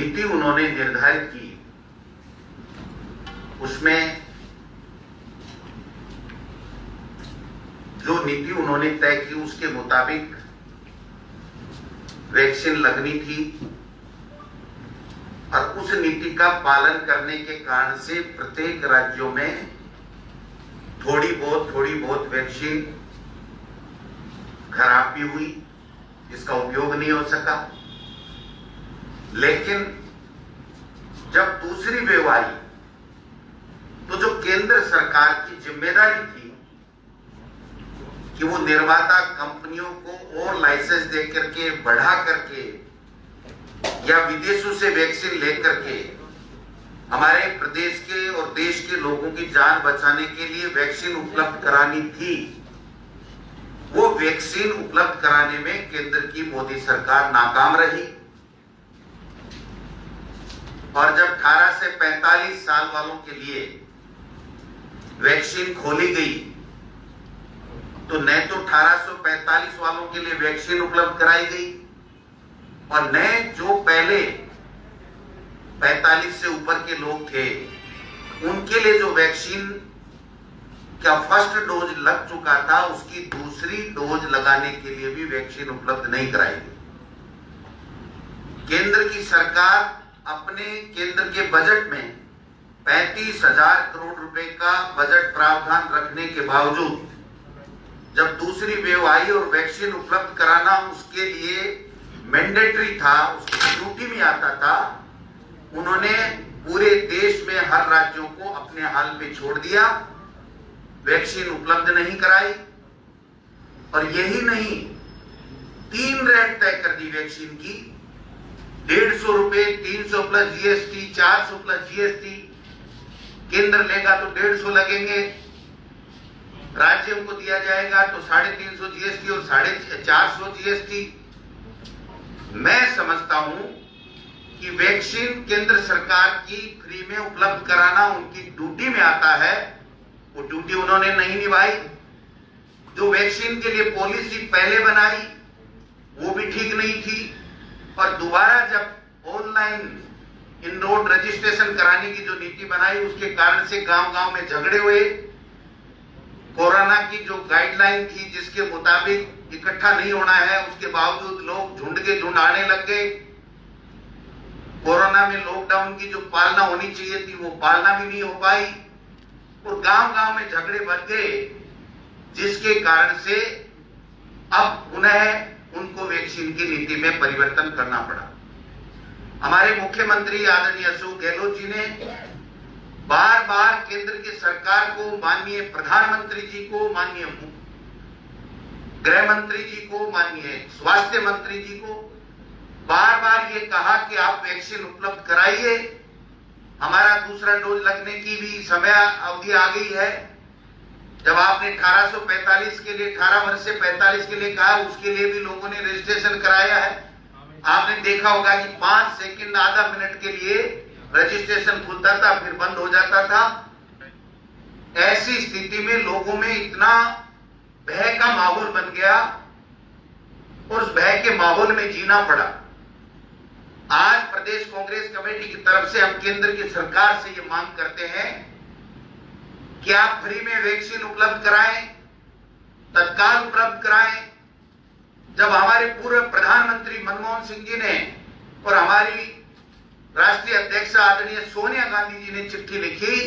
नीति उन्होंने निर्धारित की उसमें जो नीति उन्होंने तय की उसके मुताबिक वैक्सीन लगनी थी और उस नीति का पालन करने के कारण से प्रत्येक राज्यों में थोड़ी बहुत वैक्सीन खराब भी हुई, इसका उपयोग नहीं हो सका। लेकिन जब दूसरी वेव आई तो जो केंद्र सरकार की जिम्मेदारी थी कि वो निर्माता कंपनियों को और लाइसेंस दे करके बढ़ा करके या विदेशों से वैक्सीन लेकर के हमारे प्रदेश के और देश के लोगों की जान बचाने के लिए वैक्सीन उपलब्ध करानी थी, वो वैक्सीन उपलब्ध कराने में केंद्र की मोदी सरकार नाकाम रही। और जब 18 से 45 साल वालों के लिए वैक्सीन खोली गई तो न तो 1845 वालों के लिए वैक्सीन उपलब्ध कराई गई और न जो पहले 45 से ऊपर के लोग थे उनके लिए जो वैक्सीन का फर्स्ट डोज लग चुका था उसकी दूसरी डोज लगाने के लिए भी वैक्सीन उपलब्ध नहीं कराई गई। केंद्र की सरकार अपने केंद्र के बजट में 35,000 करोड़ रुपए का बजट प्रावधान रखने के बावजूद जब दूसरी वेव आई और वैक्सीन उपलब्ध कराना उसके लिए मैंडेटरी था, उसकी ड्यूटी में आता था, उन्होंने पूरे देश में हर राज्यों को अपने हाल पे छोड़ दिया, वैक्सीन उपलब्ध नहीं कराई। और यही नहीं, 3 रेट तय कर दी वैक्सीन की, 150 रुपए, 300 प्लस जीएसटी, 400 प्लस जीएसटी। केंद्र लेगा तो 150 लगेंगे, राज्यों को दिया जाएगा तो 350 जीएसटी और 450 जीएसटी। मैं समझता हूं कि वैक्सीन केंद्र सरकार की फ्री में उपलब्ध कराना उनकी ड्यूटी में आता है, वो ड्यूटी उन्होंने नहीं निभाई। जो वैक्सीन के लिए पॉलिसी पहले बनाई वो भी ठीक नहीं थी और दोबारा जब ऑनलाइन इनरोड रजिस्ट्रेशन कराने की जो नीति बनाई उसके कारण से गांव-गांव में झगड़े हुए। कोरोना की जो गाइडलाइन थी जिसके मुताबिक इकट्ठा नहीं होना है, उसके बावजूद लोग झुंड के झुंड आने लग गए। कोरोना में लॉकडाउन की जो पालना होनी चाहिए थी वो पालना भी नहीं हो पाई और गांव-गांव में झगड़े बढ़ गए, जिसके कारण से अब पुनः उनको वैक्सीन की नीति में परिवर्तन करना पड़ा। हमारे मुख्यमंत्री आदरणीय अशोक गहलोत जी ने बार बार केंद्र की सरकार को, माननीय प्रधानमंत्री जी को, माननीय गृह मंत्री जी को, माननीय स्वास्थ्य मंत्री जी को बार बार ये कहा कि आप वैक्सीन उपलब्ध कराइए, हमारा दूसरा डोज लगने की भी समय अवधि आ गई है। जब आपने 1845 के लिए 18 वर्ष से 45 के लिए कहा, उसके लिए भी लोगों ने रजिस्ट्रेशन कराया है। आपने देखा होगा कि 5 सेकंड आधा मिनट के लिए रजिस्ट्रेशन खुलता था फिर बंद हो जाता था। ऐसी स्थिति में लोगों में इतना भय का माहौल बन गया और उस भय के माहौल में जीना पड़ा। आज प्रदेश कांग्रेस कमेटी की तरफ से हम केंद्र की सरकार से ये मांग करते हैं कि आप फ्री में वैक्सीन उपलब्ध कराएं, तत्काल उपलब्ध कराएं। जब हमारे पूर्व प्रधानमंत्री मनमोहन सिंह जी ने और हमारी राष्ट्रीय अध्यक्ष आदरणीय सोनिया गांधी जी ने चिट्ठी लिखी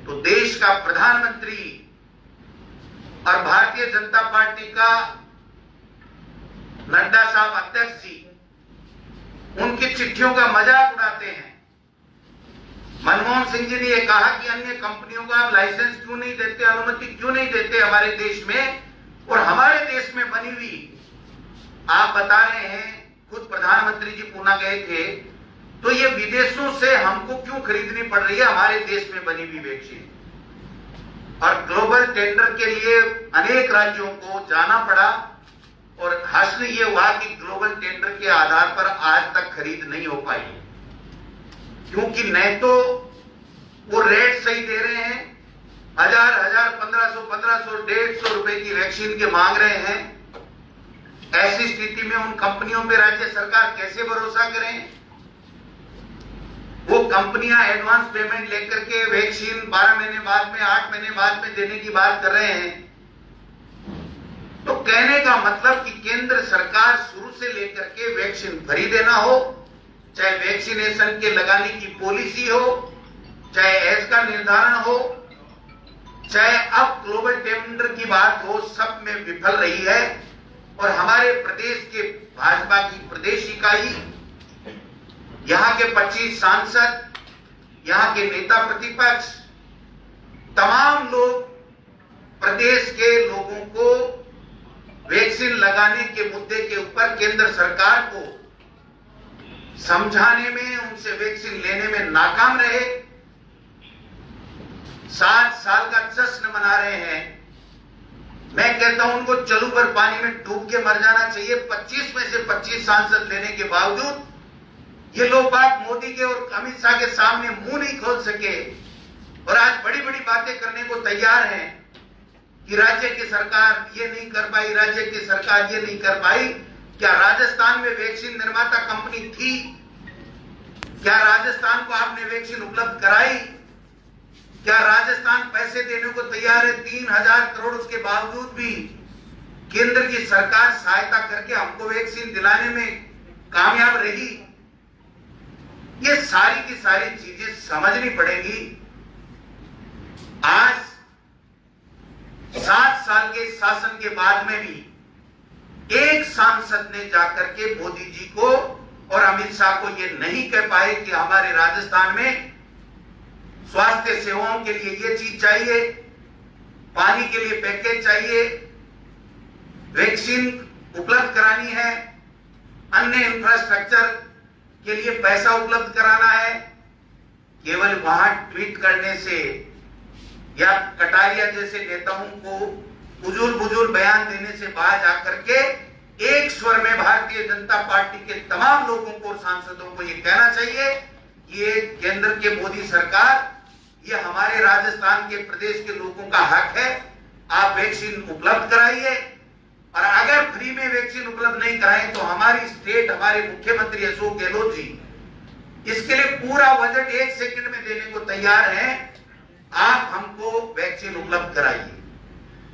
तो देश का प्रधानमंत्री और भारतीय जनता पार्टी का नड्डा साहब अध्यक्ष जी उनकी चिट्ठियों का मजाक उड़ाते हैं। मनमोहन सिंह जी ने यह कहा कि अन्य कंपनियों को आप लाइसेंस क्यों नहीं देते, अनुमति क्यों नहीं देते हमारे देश में, और हमारे देश में बनी हुई आप बता रहे हैं, खुद प्रधानमंत्री जी पुणे गए थे, तो ये विदेशों से हमको क्यों खरीदनी पड़ रही है हमारे देश में बनी हुई वैक्सीन। और ग्लोबल टेंडर के लिए अनेक राज्यों को जाना पड़ा और हासिल ये हुआ कि ग्लोबल टेंडर के आधार पर आज तक खरीद नहीं हो पाई, क्योंकि न तो वो रेट सही दे रहे हैं, 1000, 1500, 1,500 रुपए की वैक्सीन के मांग रहे हैं। ऐसी स्थिति में उन कंपनियों पे राज्य सरकार कैसे भरोसा करें। कंपनियां एडवांस पेमेंट लेकर के वैक्सीन 12 महीने बाद में, 8 महीने बाद में देने की बात कर रहे हैं, तो कहने का मतलब कि केंद्र सरकार शुरू से लेकर के वैक्सीन फ्री देना हो, चाहे वैक्सीनेशन के लगाने की पॉलिसी हो, चाहे एज का निर्धारण हो, चाहे अब ग्लोबल टेंडर की बात हो, सब में विफल रही है। और हमारे प्रदेश के भाजपा की प्रदेश इकाई, यहां के 25 सांसद, यहां के नेता प्रतिपक्ष, तमाम लोग प्रदेश के लोगों को वैक्सीन लगाने के मुद्दे के ऊपर केंद्र सरकार को समझाने में, उनसे वैक्सीन लेने में नाकाम रहे। 7 साल का जश्न मना रहे हैं। मैं कहता हूं उनको चलू भर पानी में डूब के मर जाना चाहिए। 25 में से 25 सांसद लेने के बावजूद ये लोग बात मोदी के और अमित शाह के सामने मुंह नहीं खोल सके और आज बड़ी बड़ी बातें करने को तैयार हैं कि राज्य की सरकार ये नहीं कर पाई, राज्य की सरकार ये नहीं कर पाई। क्या राजस्थान में वैक्सीन निर्माता कंपनी थी? क्या राजस्थान को आपने वैक्सीन उपलब्ध कराई? क्या राजस्थान पैसे देने को तैयार है? 3000 करोड़ उसके बावजूद भी केंद्र की सरकार सहायता करके हमको वैक्सीन दिलाने में कामयाब रही। ये सारी की सारी चीजें समझनी पड़ेगी। आज 7 साल के शासन के बाद में भी एक सांसद ने जाकर के मोदी जी को और अमित शाह को ये नहीं कह पाए कि हमारे राजस्थान में स्वास्थ्य सेवाओं के लिए ये चीज चाहिए, पानी के लिए पैकेज चाहिए, वैक्सीन उपलब्ध करानी है, अन्य इंफ्रास्ट्रक्चर के लिए पैसा उपलब्ध कराना है। केवल वहां ट्वीट करने से या कटारिया जैसे नेताओं को बुजुर्ग बयान देने से बाहर जाकर के एक स्वर में भारतीय जनता पार्टी के तमाम लोगों को और सांसदों को यह कहना चाहिए कि ये केंद्र के मोदी सरकार, ये हमारे राजस्थान के प्रदेश के लोगों का हक है। आप वैक्सीन उपलब्ध कराइए और अगर फ्री में वैक्सीन उपलब्ध नहीं कराएं तो हमारी स्टेट, हमारे मुख्यमंत्री अशोक गहलोत जी इसके लिए पूरा बजट 1 सेकंड में देने को तैयार हैं। आप हमको वैक्सीन उपलब्ध कराइए।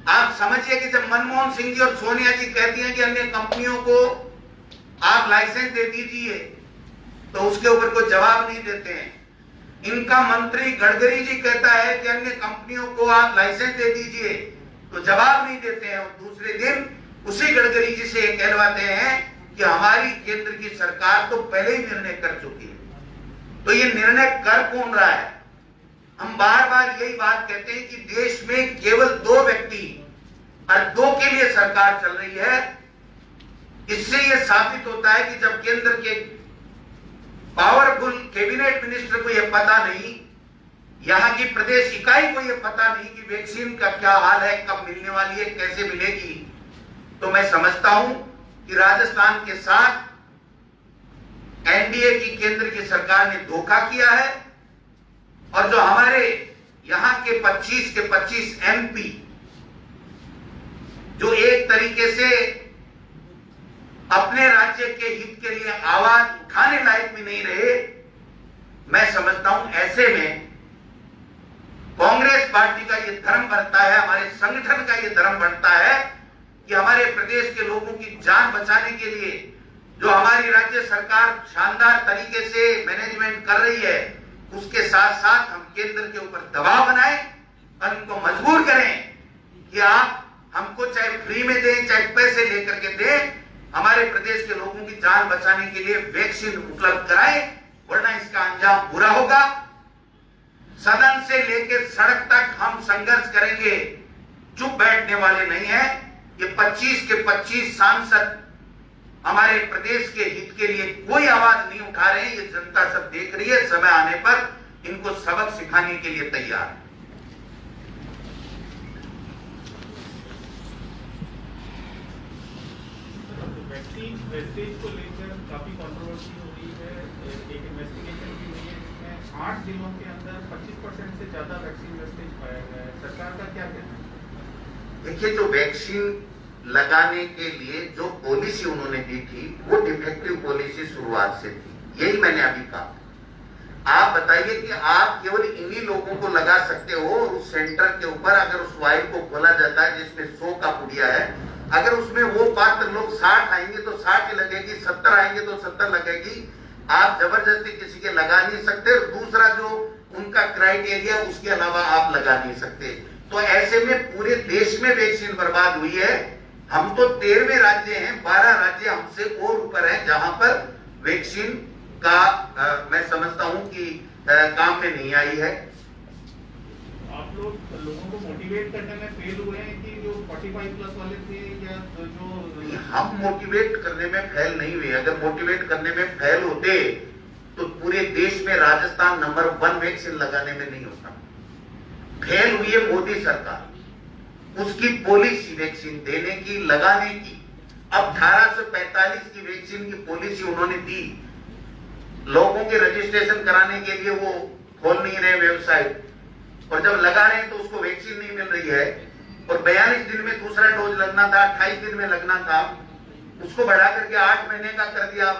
आप समझिए कि जब मनमोहन सिंह जी और सोनिया जी कहती हैं कि अन्य कंपनियों को आप लाइसेंस दे दीजिए, तो उसके ऊपर कोई जवाब नहीं देते हैं। इनका मंत्री गडकरी जी कहता है कि अन्य कंपनियों को आप लाइसेंस दे दीजिए, तो जवाब नहीं देते हैं। और दूसरे दिन उसी गडकरी जी से कहलवाते हैं कि हमारी केंद्र की सरकार तो पहले ही निर्णय कर चुकी है। तो ये निर्णय कर कौन रहा है? हम बार बार यही बात कहते हैं कि देश में केवल 2 व्यक्ति और 2 के लिए सरकार चल रही है। इससे यह साबित होता है कि जब केंद्र के पावरफुल कैबिनेट मिनिस्टर को यह पता नहीं, यहां की प्रदेश इकाई को यह पता नहीं कि वैक्सीन का क्या हाल है, कब मिलने वाली है, कैसे मिलेगी, तो मैं समझता हूं कि राजस्थान के साथ एनडीए की केंद्र की सरकार ने धोखा किया है। और जो हमारे यहां के 25 के 25 एमपी जो एक तरीके से अपने राज्य के हित के लिए आवाज उठाने लायक भी नहीं रहे, मैं समझता हूं ऐसे में कांग्रेस पार्टी का यह धर्म बनता है, हमारे संगठन का यह धर्म बनता है कि हमारे प्रदेश के लोगों की जान बचाने के लिए जो हमारी राज्य सरकार शानदार तरीके से मैनेजमेंट कर रही है, उसके साथ साथ हम केंद्र के ऊपर दबाव बनाएं और इनको मजबूर करें कि आप हमको चाहे फ्री में दें, चाहे पैसे लेकर के दें, हमारे प्रदेश के लोगों की जान बचाने के लिए वैक्सीन उपलब्ध कराएं, वरना इसका अंजाम बुरा होगा। सदन से लेकर सड़क तक हम संघर्ष करेंगे, चुप बैठने वाले नहीं है। ये 25 के 25 सांसद हमारे प्रदेश के हित के लिए कोई आवाज नहीं उठा रहे हैं। ये जनता सब देख रही है, समय आने पर इनको सबक सिखाने के लिए तैयार है। वेस्टेज को लेकर काफी कंट्रोवर्सी हो रही है। एक इन्वेस्टिगेशन भी हुई है जिसमें 8 जिलों के अंदर 25% से ज्यादा वैक्सीन वेस्टेज पाया गया है। सरकार का क्या कहना है? देखिए, जो वैक्सीन लगाने के लिए जो पॉलिसी उन्होंने दी थी वो डिफेक्टिव पॉलिसी शुरुआत से थी, यही मैंने अभी कहा। आप बताइए कि आप केवल इन्हीं लोगों को लगा सकते हो, और उस सेंटर के ऊपर अगर उस वाइल को खोला जाता है जिसमें 100 का पुड़िया है, अगर उसमें वो पात्र लोग 60 आएंगे तो 60 ही लगेगी, 70 आएंगे तो 70 लगेगी। आप जबरदस्ती किसी के लगा नहीं सकते, और दूसरा जो उनका क्राइटेरिया उसके अलावा आप लगा नहीं सकते। तो ऐसे में पूरे देश में वैक्सीन बर्बाद हुई है। हम तो 13वें राज्य हैं, 12 राज्य हमसे और ऊपर हैं जहां पर वैक्सीन का मैं समझता हूं कि काम में नहीं आई है। आप लोग लोगों को मोटिवेट करने में फेल हुए हैं कि जो 45 प्लस वाले थे, या जो हम मोटिवेट करने में फेल नहीं हुए। अगर मोटिवेट करने में फेल होते तो पूरे देश में राजस्थान नंबर 1 वैक्सीन लगाने में नहीं होता। फेल हुई है मोदी सरकार, उसकी पॉलिसी वैक्सीन देने की, लगाने की। अब 1845 की वैक्सीन की पॉलिसी उन्होंने दी, लोगों के रजिस्ट्रेशन कराने के लिए वो खोल नहीं रहे वेबसाइट, और जब लगा रहे हैं तो उसको वैक्सीन नहीं मिल रही है। और 42 दिन में दूसरा डोज लगना था, 28 दिन में लगना था, उसको बढ़ा करके 8 महीने का कर दिया।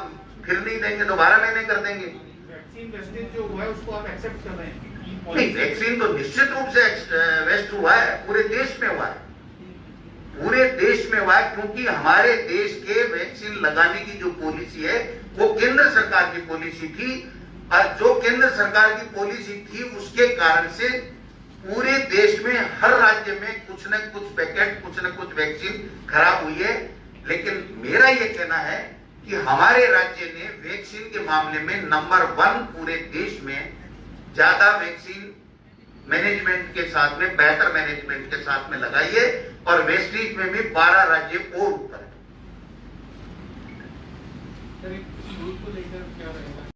फिर नहीं देंगे तो 12 महीने कर देंगे। वैक्सीन वेस्टेज जो हुआ है उसको आप एक्सेप्ट कर रहे हैं? नहीं, वैक्सीन तो निश्चित रूप से वेस्ट हुआ है, पूरे देश में हुआ है, पूरे देश में हुआ है, क्योंकि हमारे देश के वैक्सीन लगाने की जो पॉलिसी है वो केंद्र सरकार की पॉलिसी थी, और जो केंद्र सरकार की पॉलिसी थी उसके कारण से पूरे देश में हर राज्य में कुछ न कुछ पैकेट, कुछ न कुछ वैक्सीन खराब हुई है। लेकिन मेरा ये कहना है कि हमारे राज्य ने वैक्सीन के मामले में नंबर 1 पूरे देश में ज्यादा वैक्सीन मैनेजमेंट के साथ में, बेहतर मैनेजमेंट के साथ में लगाई है, और वेस्टेज में भी 12 राज्य और ऊपर है।